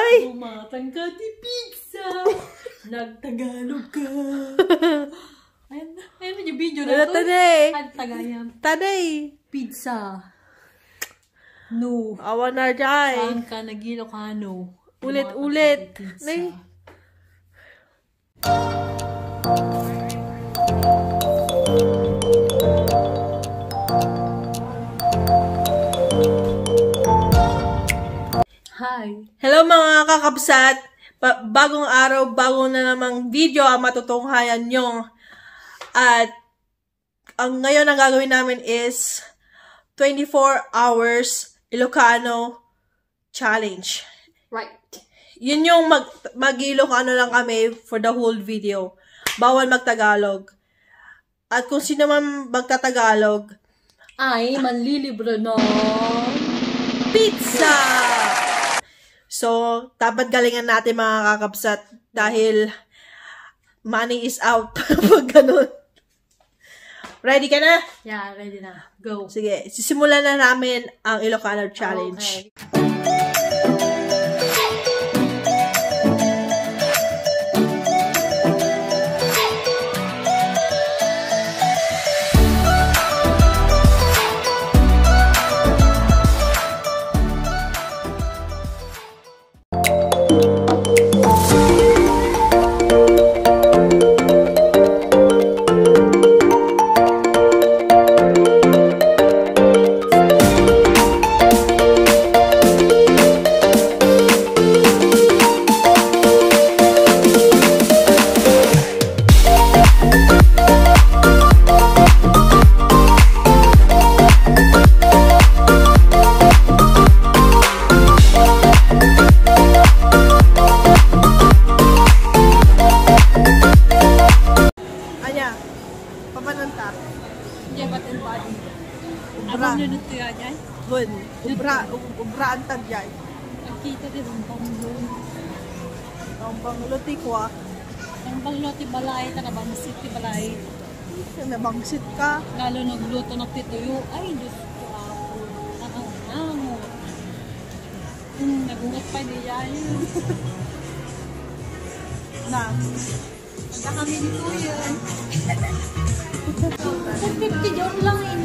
Ay! Bumatang ka di pizza. Nagtagalog ka. Ayun yung video na to. Taday. Ang tagayam. Taday. Pizza. No. Awa na dyan. Saan ka nag-Ilocano? Ulit-ulit. Nay. Hi. Hello mga kakabsat! Bagong araw, bago na namang video ang matutunghayan nyo. At ang ngayon ang gagawin namin is 24 hours Ilocano challenge. Right. Yun yung mag-Ilocano lang kami for the whole video. Bawal magtagalog. At kung sino man magtatagalog, Ay, manlilibre na. pizza! So, dapat galingan natin mga kakabsat dahil money is out pag ganun. Ready ka na? Yeah, ready na. Go. Sige, sisimulan na namin ang Ilocano Challenge. Okay. Papananta. Hindi ba ito body? Ubra. Ano nito yan? Gun. Ubra ang tagyay. Nakita din ang panglo. Ang pangluti ko ah. Ang panglo ti balay, tanabang city balay. Nabangsit ka. Lalo nagluto ng tituyo. Ay, Diyos ko ako. Ang nagungat pa niya yun. Na. Nagka kami dito yun. 50 job lang yun.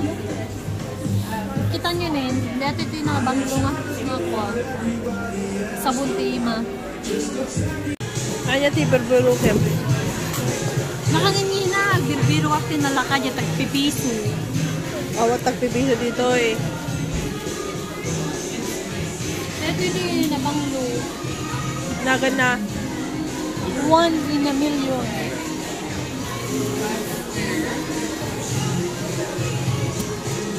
Kita nyo na yun. Dati ito yung nakabanglo nga. Nakakwa. Sabon tima. Anya ti berbero kem. Nakangin na. Birbiro ka tinalaka dyan. Tagpipiso. Awat tagpipiso dito eh. Dito yung nabanglo. Nagan na. 1 in a million.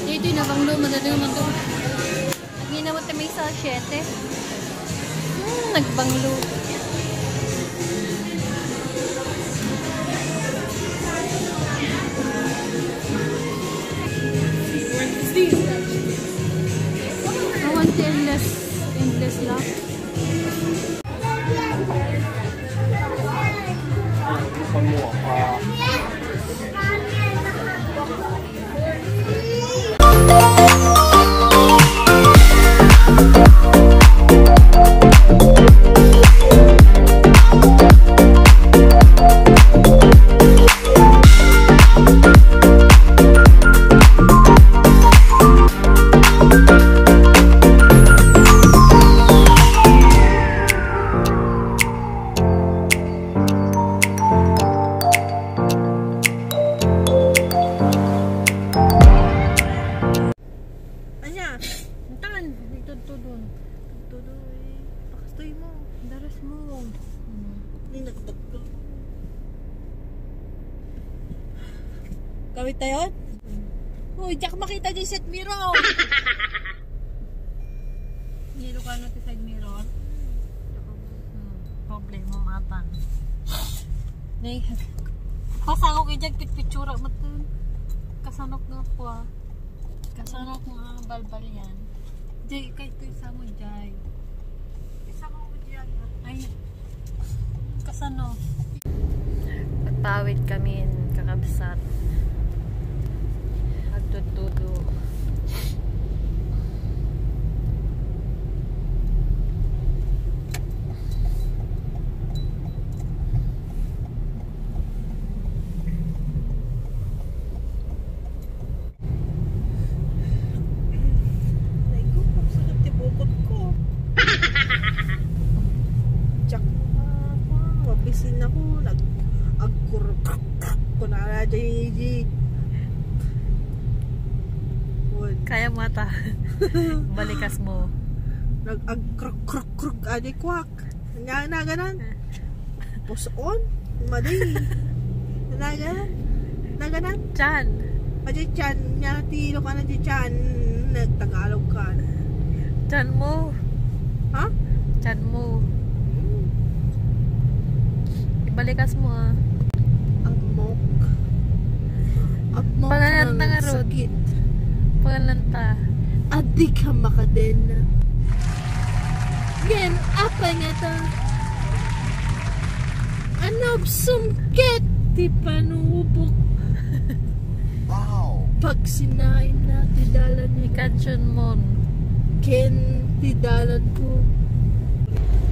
Dito yung nabanglo. Madali naman ito. Naginawat na may sa 7. Nagbanglo. I want the endless love. Kawit tayo? Uy, diyak makita dyan set mirror. Nilo ka na side mirror. Problema matan. Nay, pasako kayo dyan pitpitsura mo ito. Kasanok nga po ah. Kasanok nga balbal yan. Jay, kahit ito isa mo, Jay. Isa mo ko dyan. Ay, kasanok. Patawid kami, kakabsat. Agtutudo. na JJ. Kaya mata. Balikas mo. Nag-kruk-kruk-kruk adi kwak. Na ganan. Puson. Maday. Na ganan. Chan. Adi chan. Nya tilo ka na di chan. Nagtagalog ka. Chan mo. Ha? Chan mo. Ibalikas mo ah. Agmok. Pangalanta nga rod. Sakit. Pangalanta. Adi ka makaden. Gen, apa nga ta? Anong sumkit? Di panubok. Wow. Pag sinain na, tidalan ni Ikansyon mo. Ken, tidalan ko.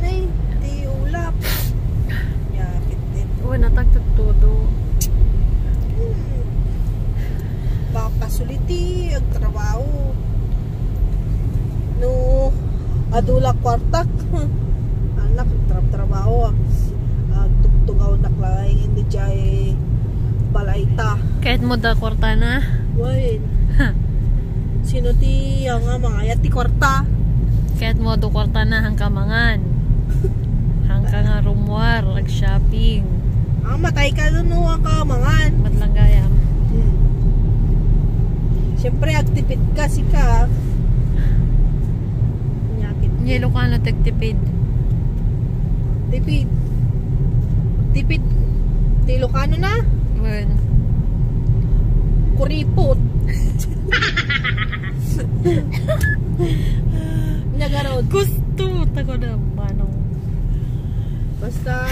Nay, di ulap. Yakit din. Uy, natagtagtudo. Baka suliti, ang trabaho. No, adula kwartak. Anak, trabaho. Tugtugaw naklaing hindi jay balayta. Kahit mo da kwarta na. Wain. Sino ti ang mga ayat ti kwarta? Kahit mo do kwarta na hangkamangan. Hangka nga rumwar, nag-shopping. Ang matay ka doon no, ang kamangan. Matlanggayam. Siyempre, activate ka, sika. Nyakit. Yelo ka na tagtipid. Tipid. Tipid. Tilokano na? Well, Kuripot. Nagarod. gusto. Tago na manong. Basta,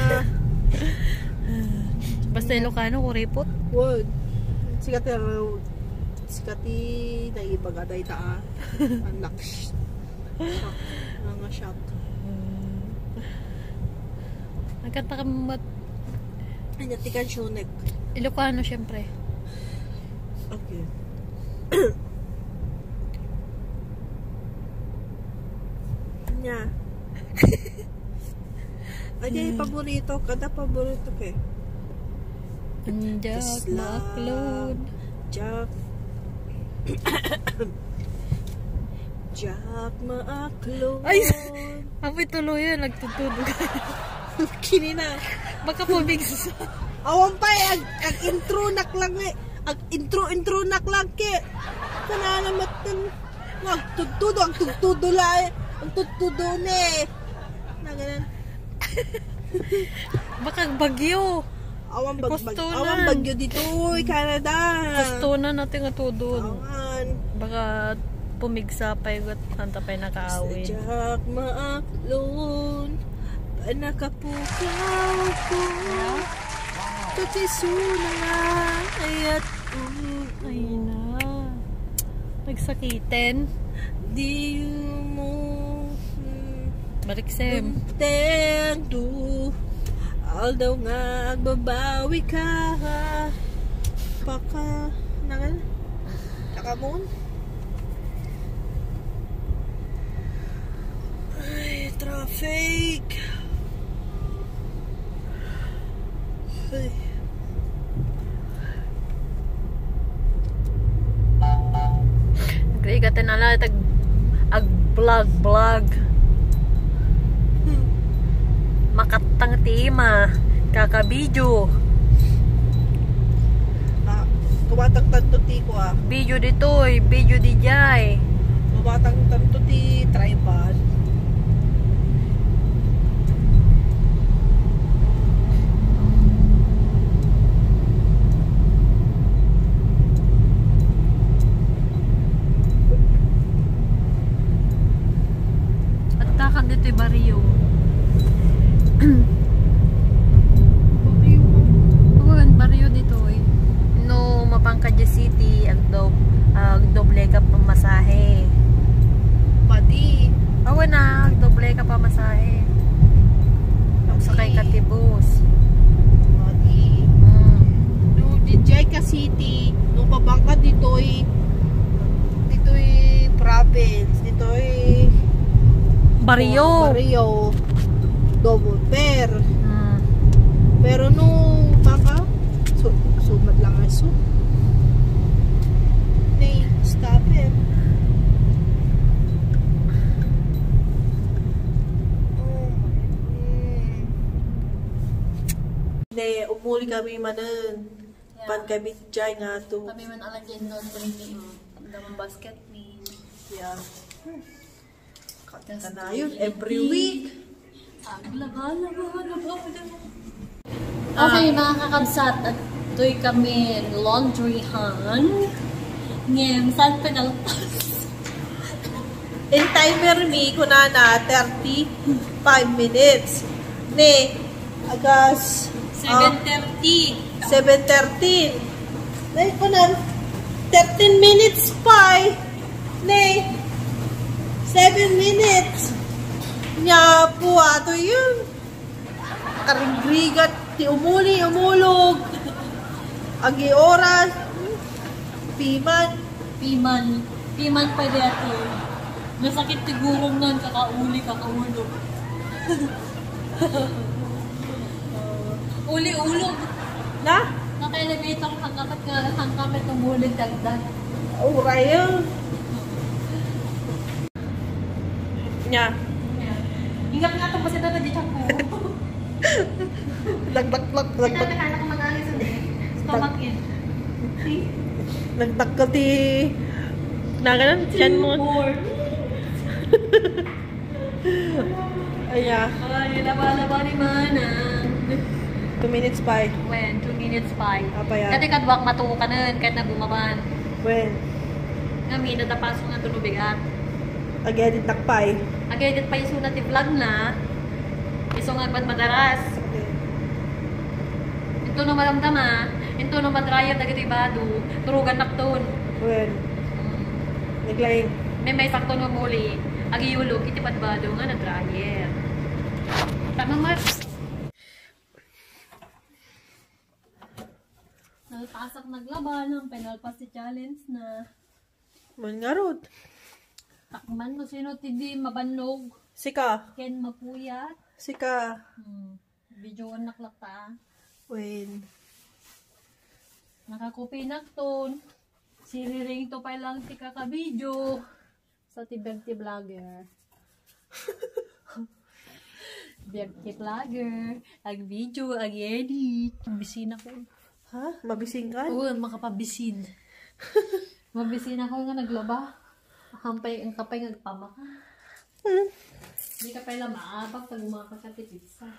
Basta Ilocano, kuripot. word. Sikati, na ibagaday taa. Anak. Shock. Mga shock. Nagkanta ka mat... Anyatikan syonek. Ilocano, syempre. Okay. Nya. Ay, paborito. Kada paborito ka eh. Anjak, Isla. maklod. Jack. Jack maaklon. Ay! Amoy tuloy yun, nagtutulog. Kini na. Baka pabigsa. Awan pa eh. Ang intro nak lang eh. Ang intro nak lang ke. Kanalamat nun. Ang tugtudo la eh. Ang tugtudo na eh. Na ganun. Baka bagyo. Awan Kustunan. awan bagyo dito eh. Canada. Gusto na natin nga tudon. Awan. Baka pumigsa pa yung hanta pa yung nakaawin. Jack maaklon. Panakapukaw ko. Tutisuna nga. Ayat Ay na. Nagsakitin. di mo Bariksem. Tendo. Although nga agbabawi ka. Baka nangal. Nakamon. Ay, traffic. Ay. Nagrigatin na lang ag-vlog. Makatang tima. Kakabidyo. Kumatang tanto ti ko ah. Video ditoy. Video di jay. Kumatang tanto ti tripod. At takang dito'y baryo. Baryo dito'y. No, Mapangkadya City. Ang doble ka pamasahe. Padi. Awa na, doble ka pamasahe. Ang sakay ka tibos. Padi. No, DJ ka city. No, pabangka dito'y province. Dito'y Baryo. Baryo. Double pair. Mm. Pero nung baka, sumad lang nga peso. Nay, stop it. Nay, umuli kami manan. Pan kami dyan nga to. Kami man alam dyan doon ko ni damang basket ni. Yeah. Kanta na yun, every week. Laba. Okay, mga kakabsat, at do'y kami laundryhan. Ngayon, saan pinalpas? In timer me, kunana, 35 minutes. Ne, agas 7:30. 7:13. Dahil po na, 13 minutes pa eh. Ne, 7 minutes. Nya po ato yun. Karigrigat, ti umulog. Agi oras. Piman. Piman pwede ito. Nasakit siguro nun, kakaulog. Uli-ulog. Na? Naka-elevator hanggang kami tumulog dagdag. Uray yun. Nya. Ingat nga itong kasi na nag-check ko. Lagdak. Kaya ko mag-alis sa day. Stomach in. See? Nagdak ka ti... Naganan, tiyan mo. 2, 4. Aya. Ay, laba ni Manang. 2 minutes pa eh. When? 2 minutes pa. Apa yan? Kaya kadwak matuko ka nun, kahit na bumaban. When? Kami, natapasok nga tunubigat. Agedit nakpay. Agay, pa yung sunat i-vlog na. Iso nga ba't madaras. Ito no malamdama. Ito no madrayar na gito ibado. Turugan nakton. When? Naglaing. May sakto no muli. Agiyulog, itipad-bado nga na dryer. Tama mas. Nalpasak naglaban ng penalpas si challenge na. Man nga rod. Takman mo sino tindi mabanlog. Sika. Ken mapuyat. Sika. Video naklakta. When? Nakakupi nakton. Siriring to pa lang ti kakabidyo. Sa tibagti vlogger. Tibagti vlogger. Ag video, ag edit. Bisin ako. Ha? Mabising ka? Oo, makapabisin. Mabisin ako nga naglaba. Hampay, ang kapay nagpamaka. Hindi ka pala maabak pag umapak ka ti pizza.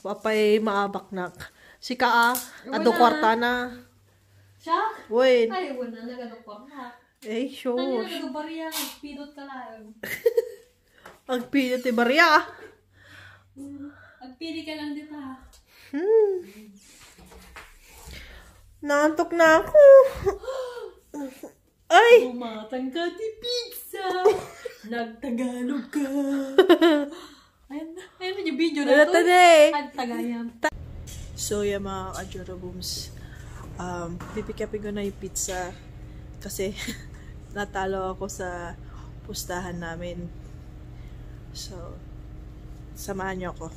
Papay maabak nak. Sika Ado kwarta na. Siya? When? Ay, wala na ganukwa na. Eh, sure. Ano na nagabariya? Pidot ka lang. Ang pinit ni Maria. Agpili ka lang dito ha. Naantok na ako. Ay! Bumatang ka di pizza. Nagtagalog ka. Ayun yung video na to. Ang tagayam. So, yung mga ka-Jorobooms, pipikapin ko na yung pizza kasi natalo ako sa pustahan namin. So, samahan niyo ako.